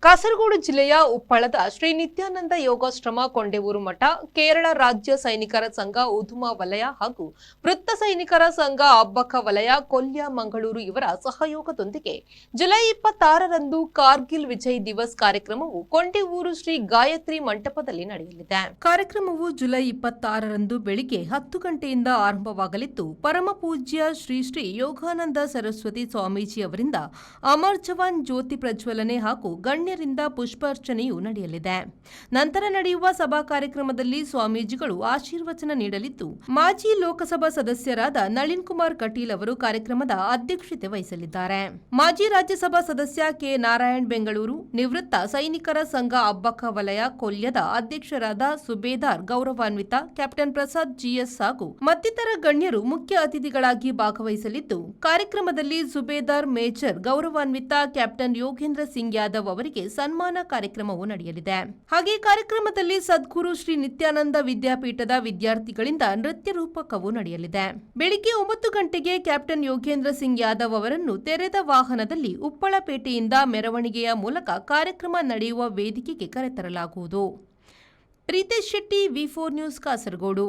ಕಾಸರಗೋಡು ಜಿಲ್ಲೆಯ ಉಪ್ಪಳದ ಶ್ರೀ ನಿತ್ಯಾನಂದ ಯೋಗಾಶ್ರಮ ಕೊಂಡೆವೂರು ಮಠ, ಕೇರಳ ರಾಜ್ಯ ಸೈನಿಕರ ಸಂಘ ಉದುಮ ವಲಯ ಹಾಗೂ ವೃತ್ತ ಸೈನಿಕರ ಸಂಘ ಅಬ್ಬಕ್ಕ ವಲಯ ಕೊಲ್ಯ ಮಂಗಳೂರು ಇವರ ಸಹಯೋಗದೊಂದಿಗೆ ಜುಲೈ 26ರಂದು ಕಾರ್ಗಿಲ್ ವಿಜಯ್ ದಿವಸ್ ಕಾರ್ಯಕ್ರಮವು ಕೊಂಡೆವೂರು ಶ್ರೀ ಗಾಯತ್ರಿ ಮಂಟಪದಲ್ಲಿ ನಡೆಯಲಿದೆ. ಕಾರ್ಯಕ್ರಮವು ಜುಲೈ 26ರಂದು ಬೆಳಿಗ್ಗೆ 10 ಗಂಟೆಯಿಂದ ಆರಂಭವಾಗಲಿದ್ದು, ಪರಮ ಪೂಜ್ಯ ಶ್ರೀ ಶ್ರೀ ಯೋಗಾನಂದ ಸರಸ್ವತಿ ಸ್ವಾಮೀಜಿ ಅವರಿಂದ ಅಮರ್ ಜವಾನ್ ಜ್ಯೋತಿ ಪ್ರಜ್ವಲನೆ ಹಾಗೂ ಗಣ್ಯರಿಂದ ಪುಷ್ಪಾರ್ಚನೆಯೂ ನಡೆಯಲಿದೆ. ನಂತರ ನಡೆಯುವ ಸಭಾ ಕಾರ್ಯಕ್ರಮದಲ್ಲಿ ಸ್ವಾಮೀಜಿಗಳು ಆಶೀರ್ವಚನ ನೀಡಲಿದ್ದು, ಮಾಜಿ ಲೋಕಸಭಾ ಸದಸ್ಯರಾದ ನಳಿನ್ ಕುಮಾರ್ ಕಟೀಲ್ ಅವರು ಕಾರ್ಯಕ್ರಮದ ಅಧ್ಯಕ್ಷತೆ ವಹಿಸಲಿದ್ದಾರೆ. ಮಾಜಿ ರಾಜ್ಯಸಭಾ ಸದಸ್ಯ ಕೆ ನಾರಾಯಣ್ ಬೆಂಗಳೂರು, ನಿವೃತ್ತ ಸೈನಿಕರ ಸಂಘ ಅಬ್ಬಕ್ಕ ವಲಯ ಕೊಲ್ಯದ ಅಧ್ಯಕ್ಷರಾದ ಸುಬೇದಾರ್ ಗೌರವಾನ್ವಿತ ಕ್ಯಾಪ್ಟನ್ ಪ್ರಸಾದ್ ಜಿಎಸ್ ಹಾಗೂ ಮತ್ತಿತರ ಗಣ್ಯರು ಮುಖ್ಯ ಅತಿಥಿಗಳಾಗಿ ಭಾಗವಹಿಸಲಿದ್ದು, ಕಾರ್ಯಕ್ರಮದಲ್ಲಿ ಸುಬೇದಾರ್ ಮೇಜರ್ ಗೌರವಾನ್ವಿತ ಕ್ಯಾಪ್ಟನ್ ಯೋಗೇಂದ್ರ ಸಿಂಗ್ ಯಾದವ್ ಅವರಿಗೆ ಸನ್ಮಾನ ಕಾರ್ಯಕ್ರಮವು ನಡೆಯಲಿದೆ. ಹಾಗೆ ಕಾರ್ಯಕ್ರಮದಲ್ಲಿ ಸದ್ಗುರು ಶ್ರೀ ನಿತ್ಯಾನಂದ ವಿದ್ಯಾಪೀಠದ ವಿದ್ಯಾರ್ಥಿಗಳಿಂದ ನೃತ್ಯ ರೂಪಕವೂ ನಡೆಯಲಿದೆ. ಬೆಳಿಗ್ಗೆ 9 ಗಂಟೆಗೆ ಕ್ಯಾಪ್ಟನ್ ಯೋಗೇಂದ್ರ ಸಿಂಗ್ ಯಾದವ್ ಅವರನ್ನು ತೆರೆದ ವಾಹನದಲ್ಲಿ ಉಪ್ಪಳಪೇಟೆಯಿಂದ ಮೆರವಣಿಗೆಯ ಮೂಲಕ ಕಾರ್ಯಕ್ರಮ ನಡೆಯುವ ವೇದಿಕೆಗೆ ಕರೆತರಲಾಗುವುದು. ಪ್ರೀತೇಶ್ ಶೆಟ್ಟಿ, ವಿ4 ನ್ಯೂಸ್, ಕಾಸರಗೋಡು.